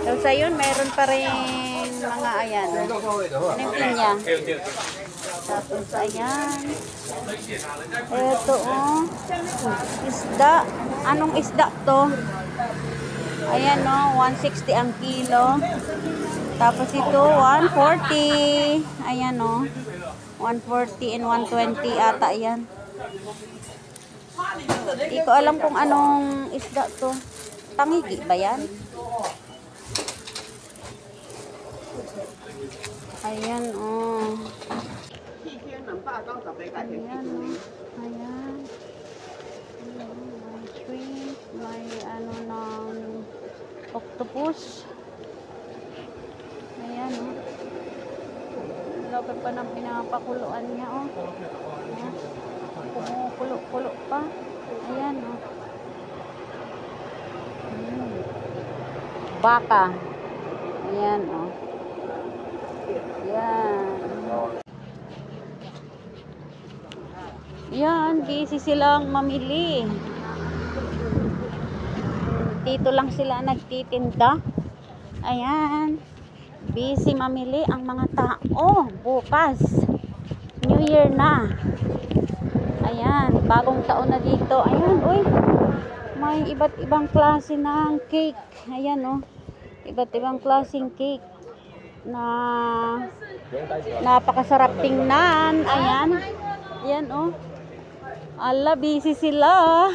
Tapos ayun, mayroon pa rin mga ayan. Anong pinya? Tapos ayan. Ito oh. Isda. Anong isda to? Ayan oh, 160 ang kilo. Tapos ito, 140. Ayan oh. 140 and 120 ata yan. Hindi ko alam kung anong isda to. Tangigi ba yan? Ayan, oh. Ayan, oh. Ayan. May shrimp, may ano ng octopus. Ayan, oh. Lapit pa ng pinapakuluan niya, oh. Kumukulo-kulo pa. Ayan, oh. Baka. Ayan, oh. Yan. Yan, busy silang mamili. Dito lang sila nagtitinda. Ayan. Busy mamili ang mga tao. Bukas. New Year na. Ayan. Bagong taon na dito. Ayan, uy. May iba't ibang klase ng cake. Ayan, oh. Iba't ibang klaseng cake. Na napakasarap tingnan. Ayan. Ayan, oh. Ala, busy sila.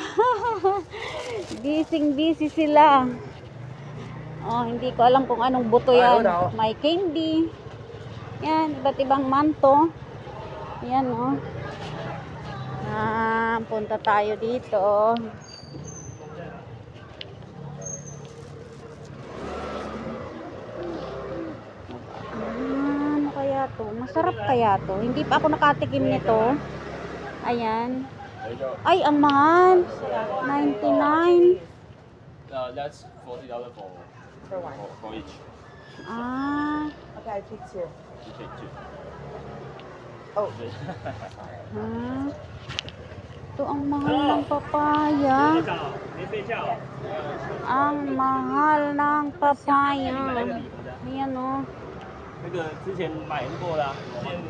Busy sila. Oh, hindi ko alam kung anong buto yan. May candy. Yan, iba't ibang manto. Ayan, oh. Punta tayo dito. Masarap kaya to? Hindi pa ako nakatikim nito. Ayan. Ay, ang mahal. 99. That's $40 for each. Ah. Okay, I take two. You take two. Oh. Ito ang mahal ng papaya. Ang mahal ng papaya. Ayan, oh. 那个之前买过啦，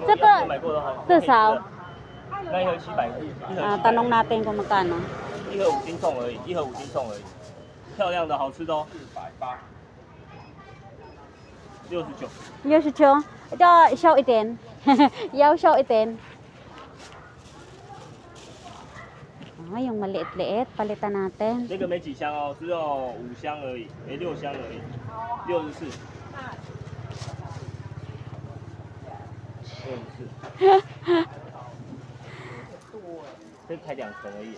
这个买过的话，多少？那一盒700，一盒700。 tanong natin kung magkano. 一盒5斤送而已，一盒5斤送而已，漂亮的好吃的哦。69。69. Ito, show itin. Yaw show itin. Ah, yung maliit-liit, palitan natin. 那个没几箱哦，只有5箱而已，6箱而已，64。 这才2层而已。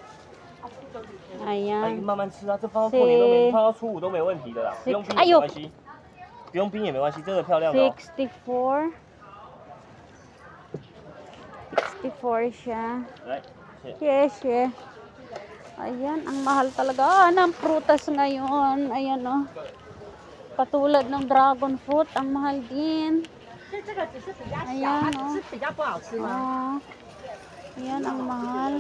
Ayan. 慢慢吃啊，这放到过年都没，放到初5都没问题的啦，不用冰也没关系，不用冰也没关系，这个漂亮的哦。64. 64 siya. Yes, yeah. Ayan, ang mahal talaga ng prutas ngayon. Ayan, oh. Patulad ng dragon fruit, ang mahal din. Ayan, oh. Ayan, ang mahal.